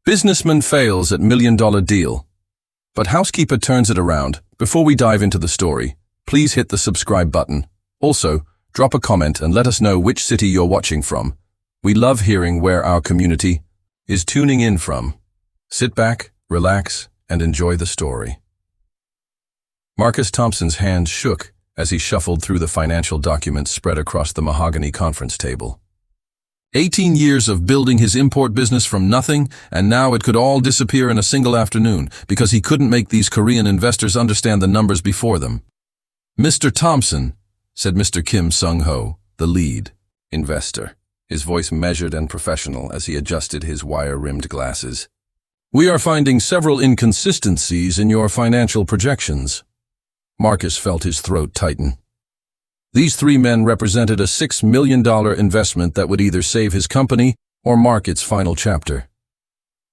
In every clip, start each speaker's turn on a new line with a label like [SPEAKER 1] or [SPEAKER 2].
[SPEAKER 1] Businessman fails at million-dollar deal. But Housekeeper turns it around. Before we dive into the story, please hit the subscribe button. Also, drop a comment and let us know which city you're watching from. We love hearing where our community is tuning in from. Sit back, relax, and enjoy the story. Marcus Thompson's hands shook as he shuffled through the financial documents spread across the mahogany conference table. 18 years of building his import business from nothing, and now it could all disappear in a single afternoon because he couldn't make these Korean investors understand the numbers before them. "Mr. Thompson," said Mr. Kim Sung-ho, the lead investor, his voice measured and professional as he adjusted his wire-rimmed glasses. "We are finding several inconsistencies in your financial projections." Marcus felt his throat tighten. These three men represented a $6 million investment that would either save his company or mark its final chapter.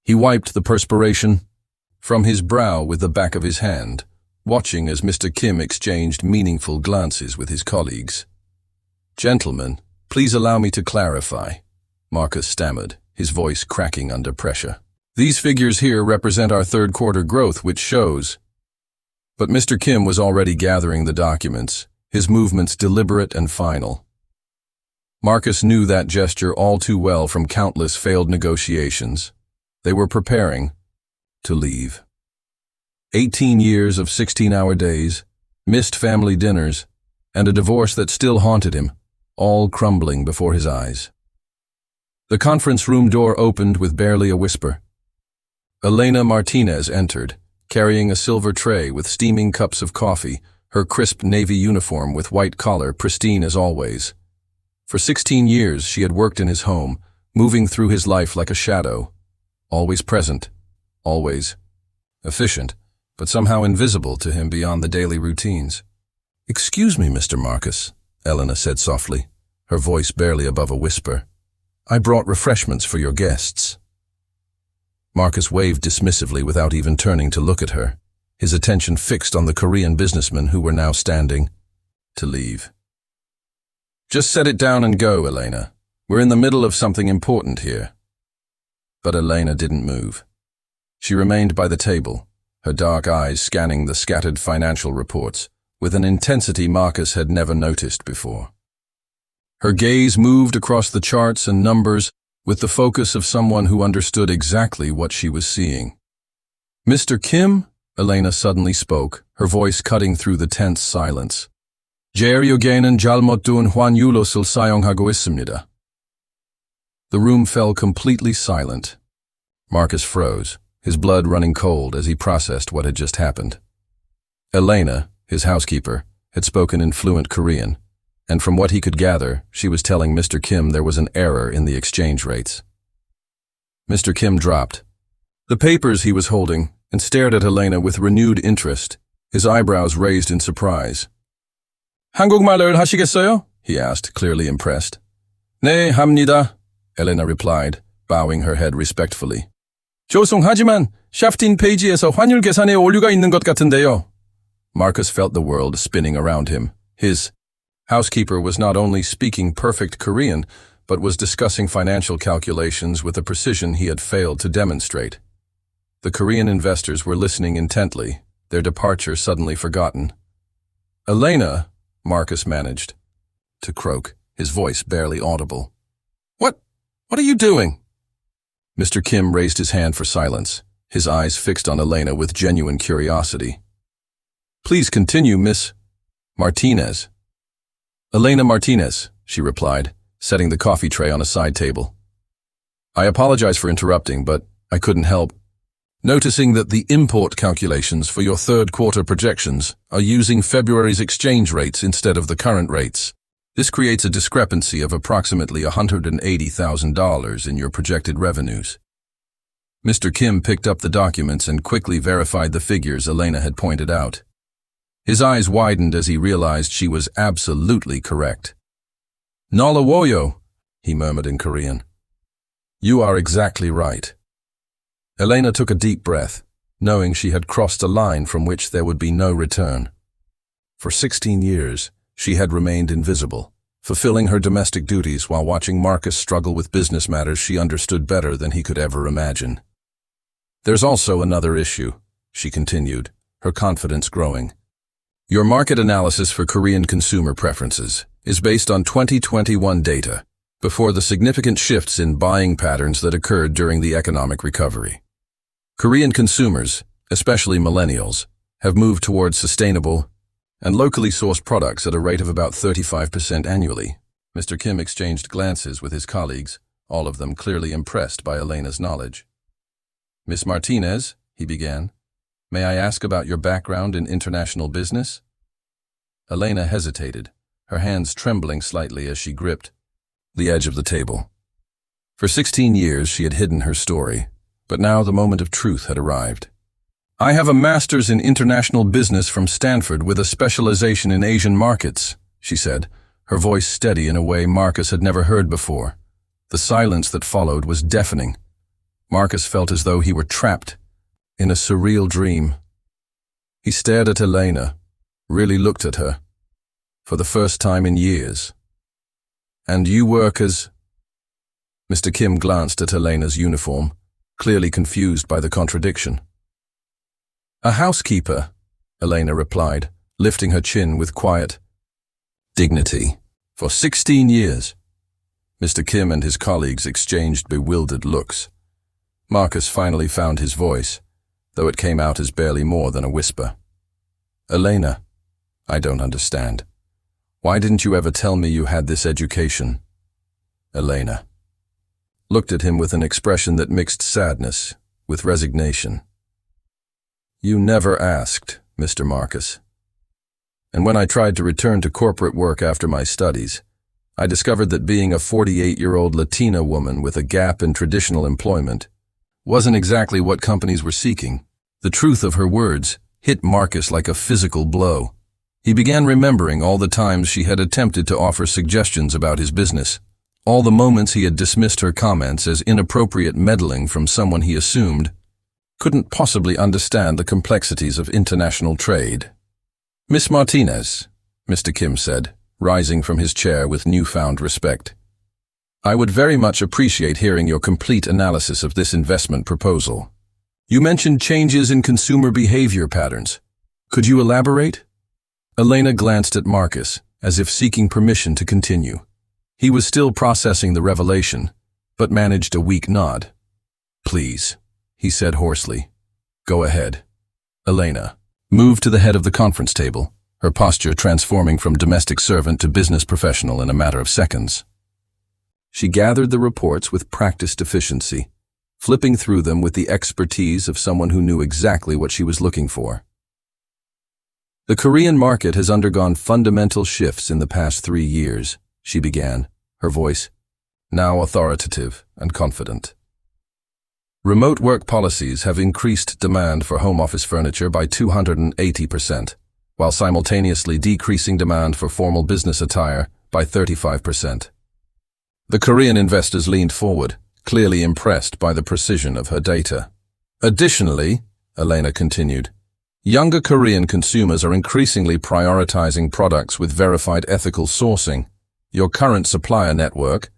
[SPEAKER 1] He wiped the perspiration from his brow with the back of his hand, watching as Mr. Kim exchanged meaningful glances with his colleagues. "Gentlemen, please allow me to clarify," Marcus stammered, his voice cracking under pressure. "These figures here represent our third quarter growth, which shows..." But Mr. Kim was already gathering the documents, his movements deliberate and final. Marcus knew that gesture all too well from countless failed negotiations. They were preparing to leave. 18 years of 16-hour days, missed family dinners, and a divorce that still haunted him, all crumbling before his eyes. The conference room door opened with barely a whisper. Elena Martinez entered, carrying a silver tray with steaming cups of coffee, her crisp navy uniform with white collar pristine as always. For 16 years she had worked in his home, moving through his life like a shadow, always present, always efficient, but somehow invisible to him beyond the daily routines. "Excuse me, Mr. Marcus," Elena said softly, her voice barely above a whisper. "I brought refreshments for your guests." Marcus waved dismissively without even turning to look at her, his attention fixed on the Korean businessmen who were now standing to leave. "Just set it down and go, Elena. We're in the middle of something important here." But Elena didn't move. She remained by the table, her dark eyes scanning the scattered financial reports with an intensity Marcus had never noticed before. Her gaze moved across the charts and numbers with the focus of someone who understood exactly what she was seeing. "Mr. Kim?" Elena suddenly spoke, her voice cutting through the tense silence. "제 의견은 잘못 둔 환율옷을 사용하고 있습니다." The room fell completely silent. Marcus froze, his blood running cold as he processed what had just happened. Elena, his housekeeper, had spoken in fluent Korean, and from what he could gather, she was telling Mr. Kim there was an error in the exchange rates. Mr. Kim dropped the papers he was holding and stared at Elena with renewed interest, his eyebrows raised in surprise. "한국말을 하시겠어요?" he asked, clearly impressed. "네, 합니다," Elena replied, bowing her head respectfully. "죄송하지만 샤프틴 페이지에서 환율 계산에 오류가 있는 것 같은데요." Marcus felt the world spinning around him. His housekeeper was not only speaking perfect Korean, but was discussing financial calculations with a precision he had failed to demonstrate. The Korean investors were listening intently, their departure suddenly forgotten. "Elena," Marcus managed to croak, his voice barely audible. What are you doing?" Mr. Kim raised his hand for silence, his eyes fixed on Elena with genuine curiosity. "Please continue, Miss Martinez." "Elena Martinez," she replied, setting the coffee tray on a side table. "I apologize for interrupting, but I couldn't help noticing that the import calculations for your third quarter projections are using February's exchange rates instead of the current rates. This creates a discrepancy of approximately $180,000 in your projected revenues." Mr. Kim picked up the documents and quickly verified the figures Elena had pointed out. His eyes widened as he realized she was absolutely correct. "Nalawoyo," he murmured in Korean. "You are exactly right." Elena took a deep breath, knowing she had crossed a line from which there would be no return. For 16 years, she had remained invisible, fulfilling her domestic duties while watching Marcus struggle with business matters she understood better than he could ever imagine. There's also another issue, she continued, her confidence growing. Your market analysis for Korean consumer preferences is based on 2021 data, before the significant shifts in buying patterns that occurred during the economic recovery. Korean consumers, especially millennials, have moved towards sustainable and locally sourced products at a rate of about 35% annually. Mr. Kim exchanged glances with his colleagues, all of them clearly impressed by Elena's knowledge. Miss Martinez, he began, may I ask about your background in international business? Elena hesitated, her hands trembling slightly as she gripped the edge of the table. For 16 years she had hidden her story, but now the moment of truth had arrived. I have a master's in international business from Stanford with a specialization in Asian markets, she said, her voice steady in a way Marcus had never heard before. The silence that followed was deafening. Marcus felt as though he were trapped in a surreal dream. He stared at Elena, really looked at her, for the first time in years. And you work as... Mr. Kim glanced at Elena's uniform, clearly confused by the contradiction. A housekeeper, Elena replied, lifting her chin with quiet dignity. For 16 years. Mr. Kim and his colleagues exchanged bewildered looks. Marcus finally found his voice, though it came out as barely more than a whisper. Elena, I don't understand. Why didn't you ever tell me you had this education? Elena looked at him with an expression that mixed sadness with resignation. You never asked, Mr. Marcus. And when I tried to return to corporate work after my studies, I discovered that being a 48-year-old Latina woman with a gap in traditional employment wasn't exactly what companies were seeking. The truth of her words hit Marcus like a physical blow. He began remembering all the times she had attempted to offer suggestions about his business, all the moments he had dismissed her comments as inappropriate meddling from someone he assumed couldn't possibly understand the complexities of international trade. Miss Martinez, Mr. Kim said, rising from his chair with newfound respect. I would very much appreciate hearing your complete analysis of this investment proposal. You mentioned changes in consumer behavior patterns. Could you elaborate? Elena glanced at Marcus, as if seeking permission to continue. He was still processing the revelation, but managed a weak nod. Please, he said hoarsely. Go ahead. Elena moved to the head of the conference table, her posture transforming from domestic servant to business professional in a matter of seconds. She gathered the reports with practiced efficiency, flipping through them with the expertise of someone who knew exactly what she was looking for. The Korean market has undergone fundamental shifts in the past 3 years, she began, her voice now authoritative and confident. Remote work policies have increased demand for home office furniture by 280%, while simultaneously decreasing demand for formal business attire by 35%. The Korean investors leaned forward, clearly impressed by the precision of her data. Additionally, Elena continued, younger Korean consumers are increasingly prioritizing products with verified ethical sourcing. Your current supplier network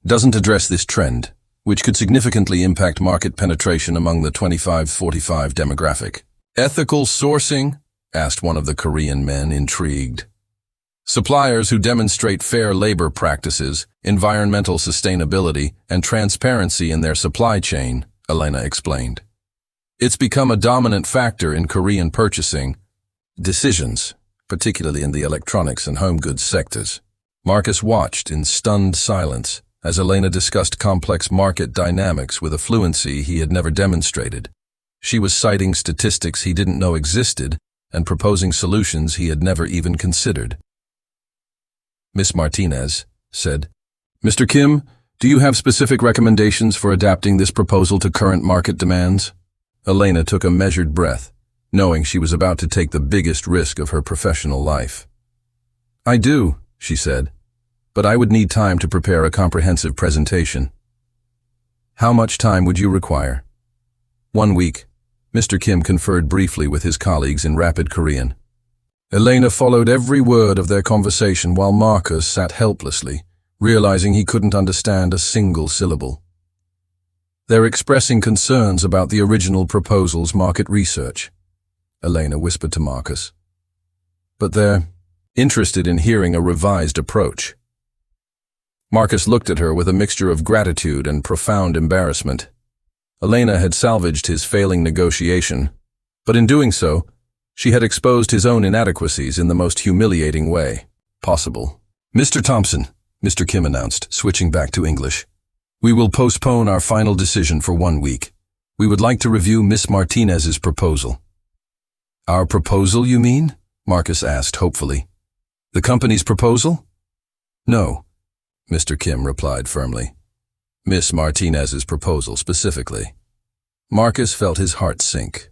[SPEAKER 1] doesn't address this trend, which could significantly impact market penetration among the 25-45 demographic. Ethical sourcing? Asked one of the Korean men, intrigued. Suppliers who demonstrate fair labor practices, environmental sustainability, and transparency in their supply chain, Elena explained. It's become a dominant factor in Korean purchasing decisions, particularly in the electronics and home goods sectors. Marcus watched in stunned silence as Elena discussed complex market dynamics with a fluency he had never demonstrated. She was citing statistics he didn't know existed and proposing solutions he had never even considered. Miss Martinez said, Mr. Kim, do you have specific recommendations for adapting this proposal to current market demands? Elena took a measured breath, knowing she was about to take the biggest risk of her professional life. I do, she said, but I would need time to prepare a comprehensive presentation. How much time would you require? 1 week. Mr. Kim conferred briefly with his colleagues in rapid Korean. Elena followed every word of their conversation while Marcus sat helplessly, realizing he couldn't understand a single syllable. They're expressing concerns about the original proposal's market research, Elena whispered to Marcus. But they're interested in hearing a revised approach. Marcus looked at her with a mixture of gratitude and profound embarrassment. Elena had salvaged his failing negotiation, but in doing so, she had exposed his own inadequacies in the most humiliating way possible. "Mr. Thompson," Mr. Kim announced, switching back to English, "we will postpone our final decision for 1 week. We would like to review Miss Martinez's proposal." "Our proposal, you mean?" Marcus asked hopefully. "The company's proposal?" "No," Mr. Kim replied firmly. "Miss Martinez's proposal specifically." Marcus felt his heart sink.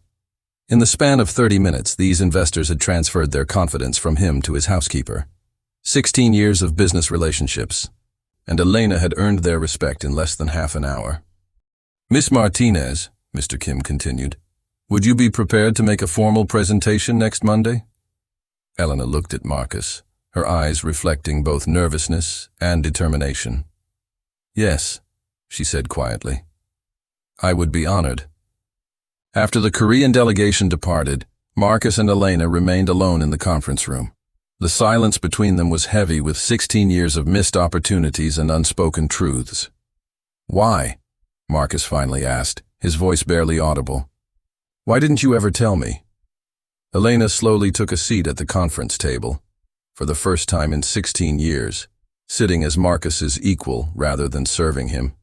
[SPEAKER 1] In the span of 30 minutes, these investors had transferred their confidence from him to his housekeeper. 16 years of business relationships, and Elena had earned their respect in less than half an hour. "Miss Martinez," Mr. Kim continued, "would you be prepared to make a formal presentation next Monday?" Elena looked at Marcus, her eyes reflecting both nervousness and determination. "Yes," she said quietly. "I would be honored." After the Korean delegation departed, Marcus and Elena remained alone in the conference room. The silence between them was heavy with 16 years of missed opportunities and unspoken truths. "Why?" Marcus finally asked, his voice barely audible. "Why didn't you ever tell me?" Elena slowly took a seat at the conference table, for the first time in 16 years, sitting as Marcus's equal rather than serving him.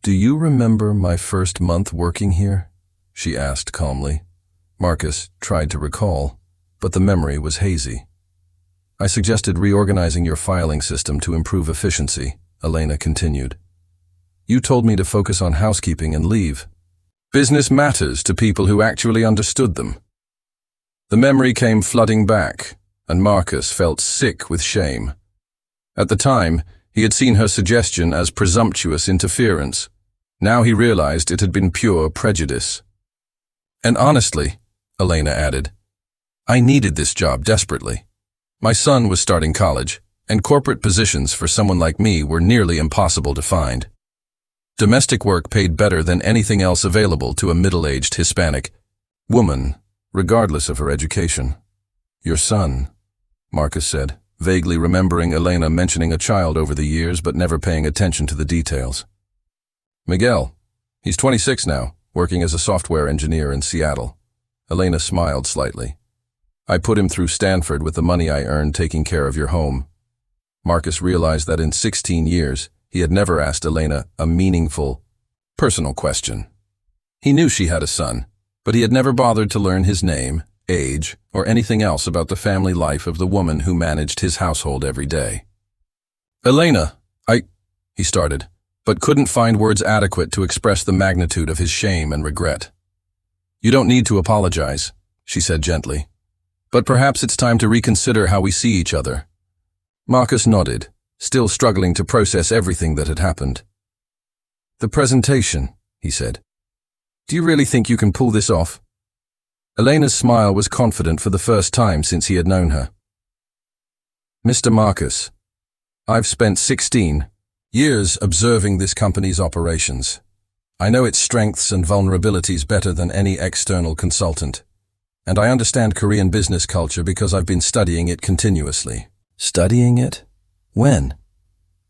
[SPEAKER 1] "Do you remember my first month working here?" she asked calmly. Marcus tried to recall, but the memory was hazy. "I suggested reorganizing your filing system to improve efficiency," Elena continued. "You told me to focus on housekeeping and leave. Business matters to people who actually understood them." The memory came flooding back, and Marcus felt sick with shame. At the time, he had seen her suggestion as presumptuous interference. Now he realized it had been pure prejudice. "And honestly," Elena added, "I needed this job desperately. My son was starting college, and corporate positions for someone like me were nearly impossible to find. Domestic work paid better than anything else available to a middle-aged Hispanic woman, regardless of her education." "Your son," Marcus said, vaguely remembering Elena mentioning a child over the years but never paying attention to the details. "Miguel. He's 26 now, working as a software engineer in Seattle." Elena smiled slightly. "I put him through Stanford with the money I earned taking care of your home." Marcus realized that in 16 years, he had never asked Elena a meaningful, personal question. He knew she had a son, but he had never bothered to learn his name, age, or anything else about the family life of the woman who managed his household every day. "Elena, he started, but couldn't find words adequate to express the magnitude of his shame and regret. "You don't need to apologize," she said gently. "But perhaps it's time to reconsider how we see each other." Marcus nodded, still struggling to process everything that had happened. "The presentation," he said. "Do you really think you can pull this off?" Elena's smile was confident for the first time since he had known her. "Mr. Marcus, I've spent 16 years observing this company's operations. I know its strengths and vulnerabilities better than any external consultant. And I understand Korean business culture because I've been studying it continuously." "Studying it? When?"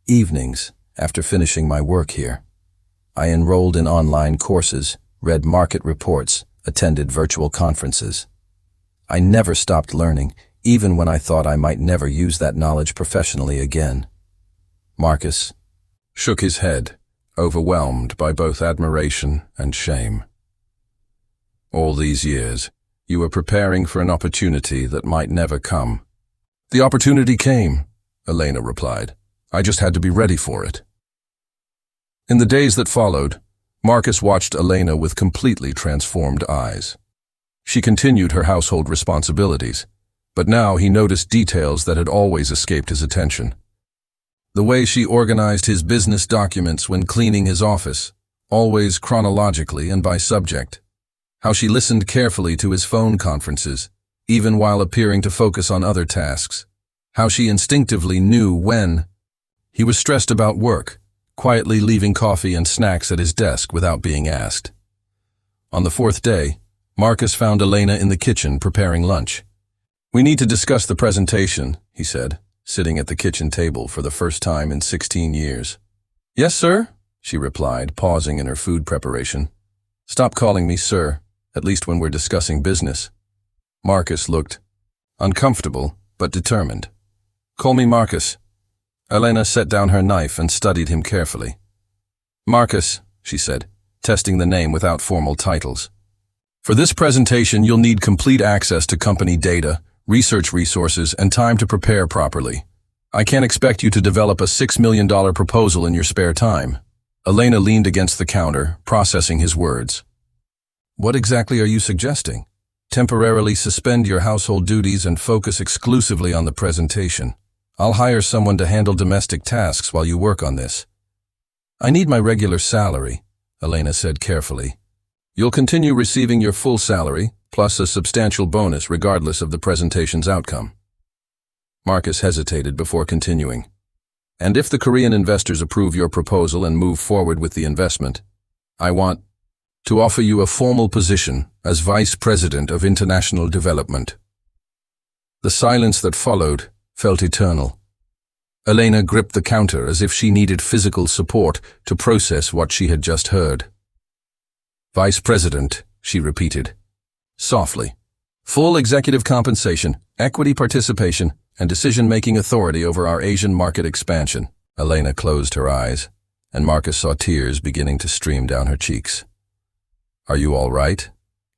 [SPEAKER 1] "Evenings, after finishing my work here. I enrolled in online courses, read market reports, attended virtual conferences. I never stopped learning, even when I thought I might never use that knowledge professionally again." Marcus shook his head, overwhelmed by both admiration and shame. "All these years, you were preparing for an opportunity that might never come." "The opportunity came," Elena replied. "I just had to be ready for it." In the days that followed, Marcus watched Elena with completely transformed eyes. She continued her household responsibilities, but now he noticed details that had always escaped his attention. The way she organized his business documents when cleaning his office, always chronologically and by subject. How she listened carefully to his phone conferences, even while appearing to focus on other tasks. How she instinctively knew when he was stressed about work, quietly leaving coffee and snacks at his desk without being asked. On the fourth day, Marcus found Elena in the kitchen preparing lunch. "We need to discuss the presentation," he said, sitting at the kitchen table for the first time in 16 years. "Yes, sir," she replied, pausing in her food preparation. "Stop calling me sir, at least when we're discussing business." Marcus looked uncomfortable, but determined. "Call me Marcus." Elena set down her knife and studied him carefully. "Marcus," she said, testing the name without formal titles. "For this presentation, you'll need complete access to company data, research resources, and time to prepare properly. I can't expect you to develop a $6 million proposal in your spare time." Elena leaned against the counter, processing his words. "What exactly are you suggesting? Temporarily suspend your household duties and focus exclusively on the presentation. I'll hire someone to handle domestic tasks while you work on this." "I need my regular salary," Elena said carefully. "You'll continue receiving your full salary, plus a substantial bonus regardless of the presentation's outcome." Marcus hesitated before continuing. "And if the Korean investors approve your proposal and move forward with the investment, I want to offer you a formal position as Vice President of International Development." The silence that followed felt eternal. Elena gripped the counter as if she needed physical support to process what she had just heard. "Vice President," she repeated, softly. "Full executive compensation, equity participation, and decision-making authority over our Asian market expansion." Elena closed her eyes, and Marcus saw tears beginning to stream down her cheeks. "Are you all right?"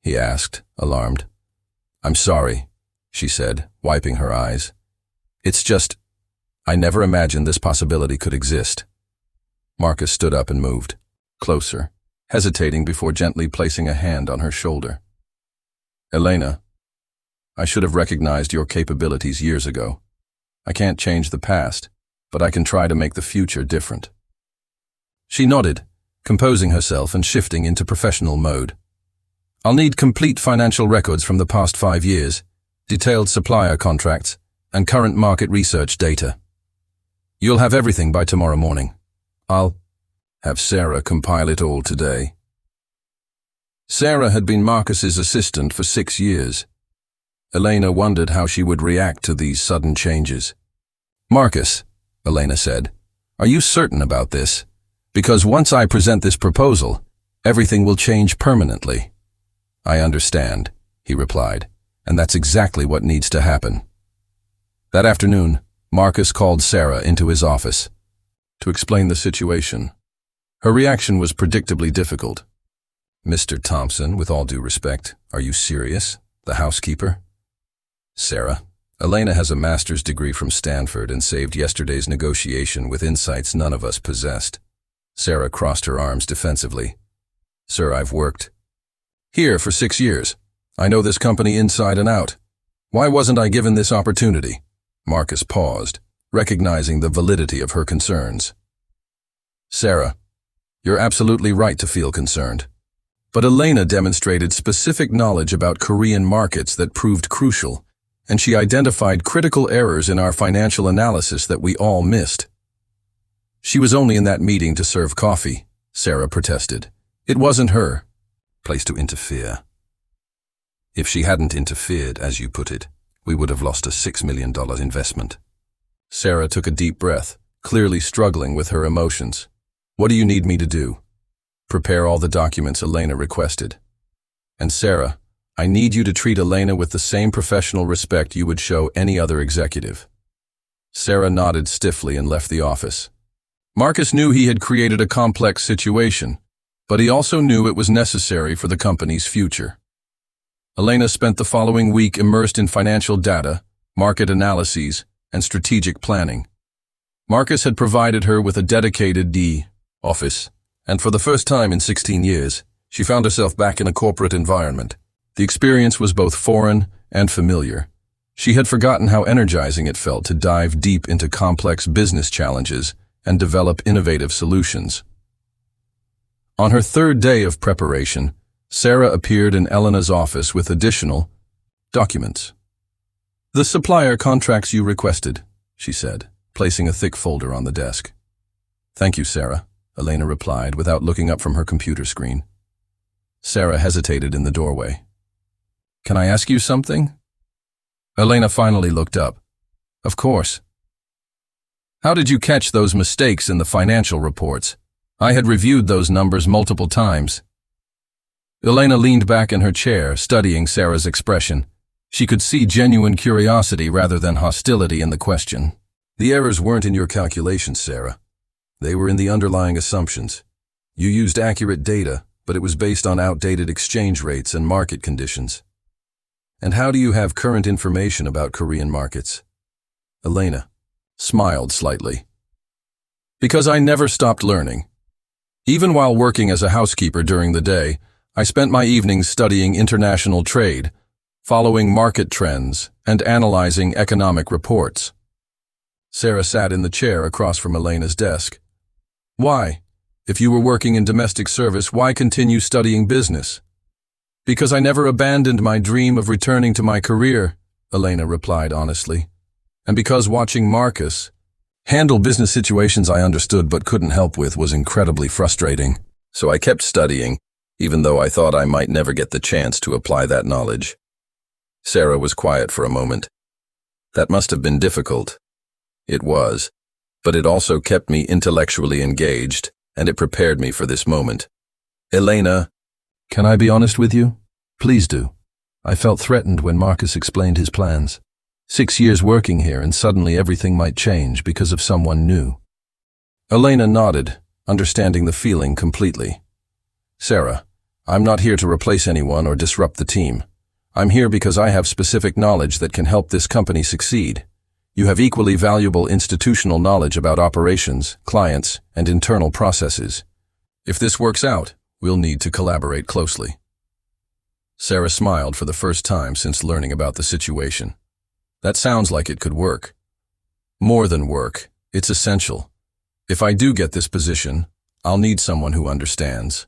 [SPEAKER 1] he asked, alarmed. "I'm sorry," she said, wiping her eyes. "It's just, I never imagined this possibility could exist." Marcus stood up and moved closer, hesitating before gently placing a hand on her shoulder. "Elena, I should have recognized your capabilities years ago. I can't change the past, but I can try to make the future different." She nodded, composing herself and shifting into professional mode. "I'll need complete financial records from the past 5 years, detailed supplier contracts, and current market research data. You'll have everything by tomorrow morning. I'll have Sarah compile it all today." Sarah had been Marcus's assistant for 6 years. Elena wondered how she would react to these sudden changes. "Marcus," Elena said, "are you certain about this? Because once I present this proposal, everything will change permanently." "I understand," he replied, "and that's exactly what needs to happen." That afternoon, Marcus called Sarah into his office to explain the situation. Her reaction was predictably difficult. "Mr. Thompson, with all due respect, are you serious? The housekeeper?" "Sarah, Elena has a master's degree from Stanford and saved yesterday's negotiation with insights none of us possessed." Sarah crossed her arms defensively. "Sir, I've worked here for 6 years. I know this company inside and out. Why wasn't I given this opportunity?" Marcus paused, recognizing the validity of her concerns. "Sarah, you're absolutely right to feel concerned. But Elena demonstrated specific knowledge about Korean markets that proved crucial, and she identified critical errors in our financial analysis that we all missed." "She was only in that meeting to serve coffee," Sarah protested. "It wasn't her place to interfere." "If she hadn't interfered, as you put it, we would have lost a $6 million investment." Sarah took a deep breath, clearly struggling with her emotions. "What do you need me to do?" "Prepare all the documents Elena requested. And Sarah, I need you to treat Elena with the same professional respect you would show any other executive." Sarah nodded stiffly and left the office. Marcus knew he had created a complex situation, but he also knew it was necessary for the company's future. Elena spent the following week immersed in financial data, market analyses, and strategic planning. Marcus had provided her with a dedicated office, and for the first time in 16 years, she found herself back in a corporate environment. The experience was both foreign and familiar. She had forgotten how energizing it felt to dive deep into complex business challenges and develop innovative solutions. On her third day of preparation, Sarah appeared in Elena's office with additional documents. "The supplier contracts you requested," she said, placing a thick folder on the desk. "Thank you, Sarah," Elena replied without looking up from her computer screen. Sarah hesitated in the doorway. Can I ask you something? Elena finally looked up. Of course. How did you catch those mistakes in the financial reports? I had reviewed those numbers multiple times. Elena leaned back in her chair, studying Sarah's expression. She could see genuine curiosity rather than hostility in the question. The errors weren't in your calculations, Sarah. They were in the underlying assumptions. You used accurate data, but it was based on outdated exchange rates and market conditions. And how do you have current information about Korean markets? Elena smiled slightly. Because I never stopped learning. Even while working as a housekeeper during the day, I spent my evenings studying international trade, following market trends, and analyzing economic reports. Sarah sat in the chair across from Elena's desk. Why? If you were working in domestic service, why continue studying business? Because I never abandoned my dream of returning to my career, Elena replied honestly. And because watching Marcus handle business situations I understood but couldn't help with was incredibly frustrating. So I kept studying, even though I thought I might never get the chance to apply that knowledge. Sarah was quiet for a moment. That must have been difficult. It was, but it also kept me intellectually engaged, and it prepared me for this moment. Elena, can I be honest with you? Please do. I felt threatened when Marcus explained his plans. 6 years working here and suddenly everything might change because of someone new. Elena nodded, understanding the feeling completely. Sarah, I'm not here to replace anyone or disrupt the team. I'm here because I have specific knowledge that can help this company succeed. You have equally valuable institutional knowledge about operations, clients, and internal processes. If this works out, we'll need to collaborate closely. Sarah smiled for the first time since learning about the situation. That sounds like it could work. More than work, it's essential. If I do get this position, I'll need someone who understands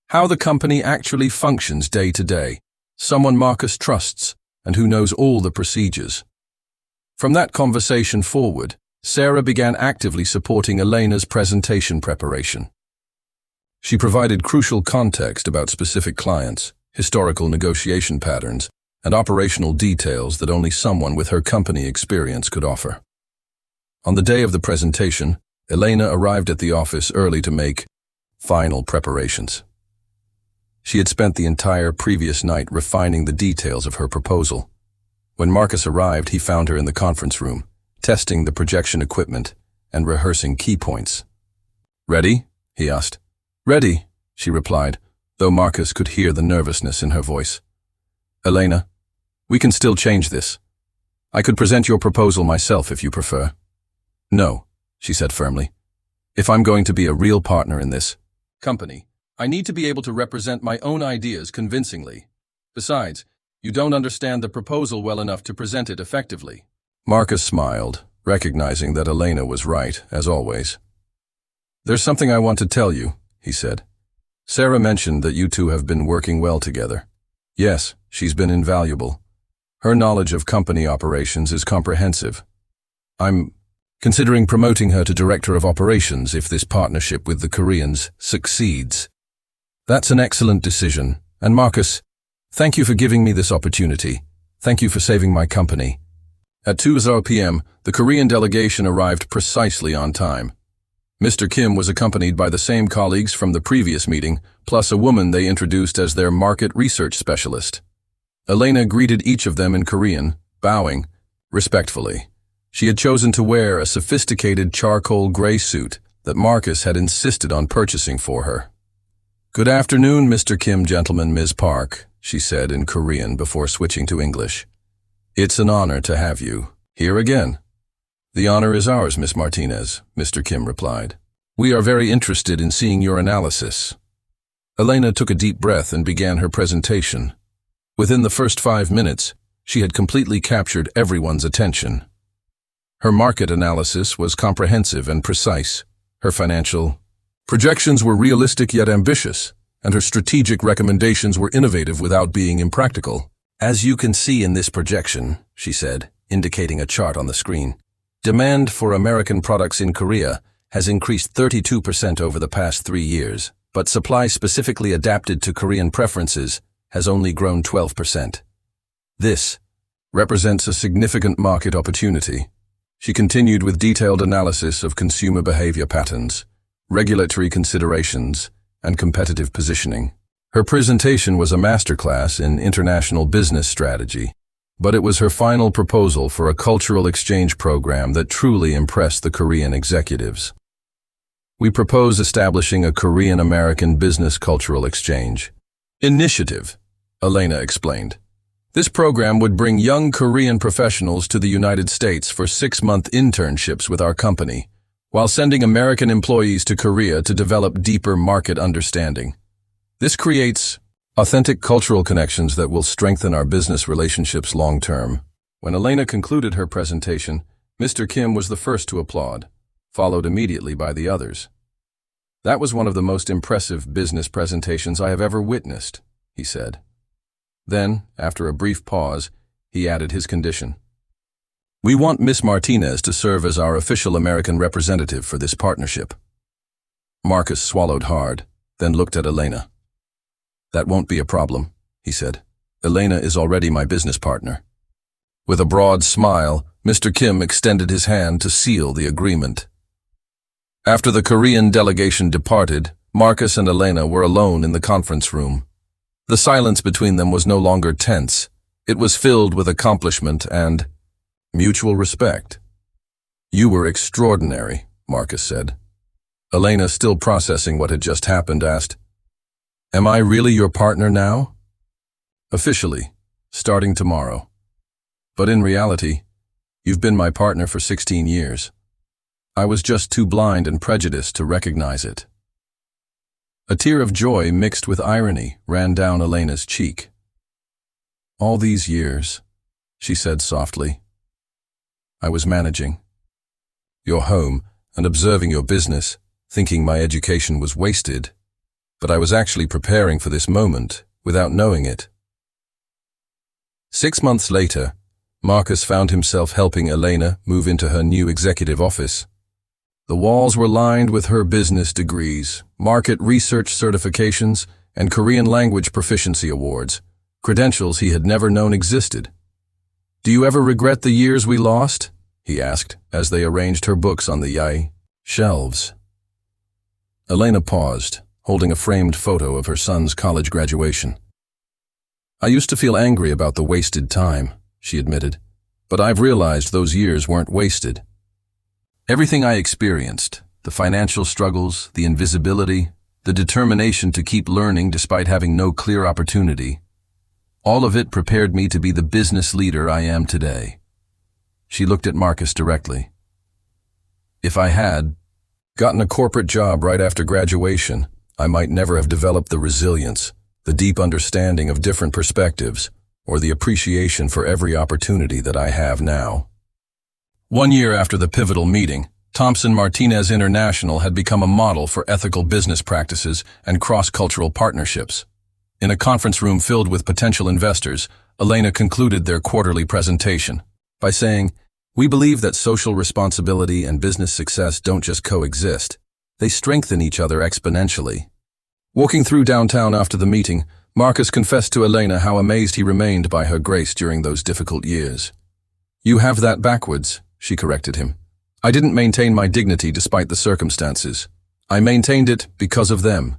[SPEAKER 1] how the company actually functions day to day, someone Marcus trusts, and who knows all the procedures. From that conversation forward, Sarah began actively supporting Elena's presentation preparation. She provided crucial context about specific clients, historical negotiation patterns, and operational details that only someone with her company experience could offer. On the day of the presentation, Elena arrived at the office early to make final preparations. She had spent the entire previous night refining the details of her proposal. When Marcus arrived, he found her in the conference room, testing the projection equipment and rehearsing key points. "Ready?" he asked. "Ready," she replied, though Marcus could hear the nervousness in her voice. "Elena, we can still change this. I could present your proposal myself if you prefer." "No," she said firmly. "If I'm going to be a real partner in this company, I need to be able to represent my own ideas convincingly. Besides, you don't understand the proposal well enough to present it effectively." Marcus smiled, recognizing that Elena was right, as always. "There's something I want to tell you," he said. "Sarah mentioned that you two have been working well together. Yes, she's been invaluable. Her knowledge of company operations is comprehensive. I'm considering promoting her to Director of Operations if this partnership with the Koreans succeeds. That's an excellent decision, and Marcus, thank you for giving me this opportunity. Thank you for saving my company." At 2:00 p.m., the Korean delegation arrived precisely on time. Mr. Kim was accompanied by the same colleagues from the previous meeting, plus a woman they introduced as their market research specialist. Elena greeted each of them in Korean, bowing respectfully. She had chosen to wear a sophisticated charcoal gray suit that Marcus had insisted on purchasing for her. "Good afternoon, Mr. Kim, gentlemen, Ms. Park," she said in Korean before switching to English. "It's an honor to have you here again." "The honor is ours, Miss Martinez," Mr. Kim replied. "We are very interested in seeing your analysis." Elena took a deep breath and began her presentation. Within the first 5 minutes, she had completely captured everyone's attention. Her market analysis was comprehensive and precise. Her financial projections were realistic yet ambitious, and her strategic recommendations were innovative without being impractical. "As you can see in this projection," she said, indicating a chart on the screen, "demand for American products in Korea has increased 32% over the past 3 years, but supply specifically adapted to Korean preferences has only grown 12%. This represents a significant market opportunity. She continued with detailed analysis of consumer behavior patterns, regulatory considerations, and competitive positioning. Her presentation was a masterclass in international business strategy, but it was her final proposal for a cultural exchange program that truly impressed the Korean executives. We propose establishing a Korean-American business cultural exchange initiative, Elena explained. This program would bring young Korean professionals to the United States for 6-month internships with our company, while sending American employees to Korea to develop deeper market understanding. This creates authentic cultural connections that will strengthen our business relationships long-term. When Elena concluded her presentation, Mr. Kim was the first to applaud, followed immediately by the others. "That was one of the most impressive business presentations I have ever witnessed," he said. Then, after a brief pause, he added his condition. "We want Miss Martinez to serve as our official American representative for this partnership." Marcus swallowed hard, then looked at Elena. "That won't be a problem," he said. "Elena is already my business partner." With a broad smile, Mr. Kim extended his hand to seal the agreement. After the Korean delegation departed, Marcus and Elena were alone in the conference room. The silence between them was no longer tense. It was filled with accomplishment and mutual respect. "You were extraordinary," Marcus said. Elena, still processing what had just happened, asked, "Am I really your partner now?" "Officially, starting tomorrow. But in reality, you've been my partner for 16 years. I was just too blind and prejudiced to recognize it." A tear of joy mixed with irony ran down Elena's cheek. "All these years," she said softly, "I was managing your home and observing your business, thinking my education was wasted, but I was actually preparing for this moment without knowing it." 6 months later, Marcus found himself helping Elena move into her new executive office. The walls were lined with her business degrees, market research certifications, and Korean language proficiency awards, credentials he had never known existed. "Do you ever regret the years we lost?" he asked, as they arranged her books on the shelves. Elena paused, holding a framed photo of her son's college graduation. "I used to feel angry about the wasted time," she admitted, "but I've realized those years weren't wasted. Everything I experienced, the financial struggles, the invisibility, the determination to keep learning despite having no clear opportunity, all of it prepared me to be the business leader I am today." She looked at Marcus directly. "If I had gotten a corporate job right after graduation, I might never have developed the resilience, the deep understanding of different perspectives, or the appreciation for every opportunity that I have now." 1 year after the pivotal meeting, Thompson Martinez International had become a model for ethical business practices and cross-cultural partnerships. In a conference room filled with potential investors, Elena concluded their quarterly presentation by saying, "We believe that social responsibility and business success don't just coexist, they strengthen each other exponentially." Walking through downtown after the meeting, Marcus confessed to Elena how amazed he remained by her grace during those difficult years. "You have that backwards," she corrected him. "I didn't maintain my dignity despite the circumstances. I maintained it because of them.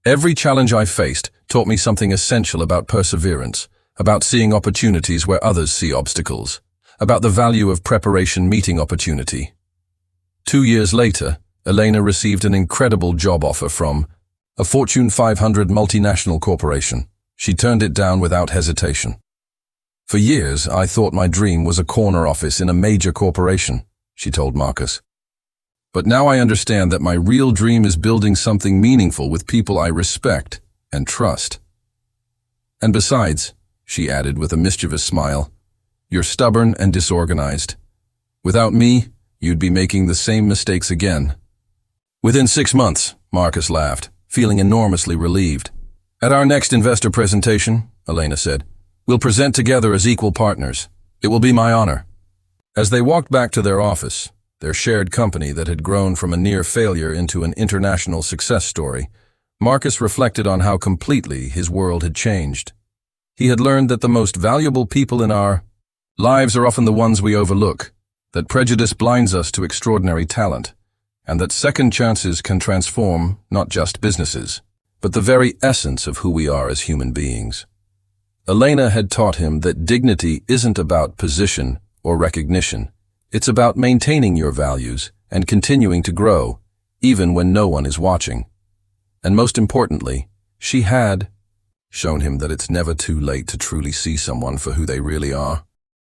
[SPEAKER 1] Every challenge I faced taught me something essential about perseverance, about seeing opportunities where others see obstacles, about the value of preparation meeting opportunity." 2 years later, Elena received an incredible job offer from a Fortune 500 multinational corporation. She turned it down without hesitation. "For years, I thought my dream was a corner office in a major corporation," she told Marcus. "But now I understand that my real dream is building something meaningful with people I respect and trust. And besides," she added with a mischievous smile, "you're stubborn and disorganized. Without me, you'd be making the same mistakes again." Within 6 months, Marcus laughed, feeling enormously relieved. "At our next investor presentation," Elena said, "we'll present together as equal partners. It will be my honor." As they walked back to their office, their shared company that had grown from a near failure into an international success story, Marcus reflected on how completely his world had changed. He had learned that the most valuable people in our lives are often the ones we overlook, that prejudice blinds us to extraordinary talent, and that second chances can transform not just businesses, but the very essence of who we are as human beings. Elena had taught him that dignity isn't about position or recognition. It's about maintaining your values and continuing to grow, even when no one is watching. And most importantly, she had shown him that it's never too late to truly see someone for who they really are.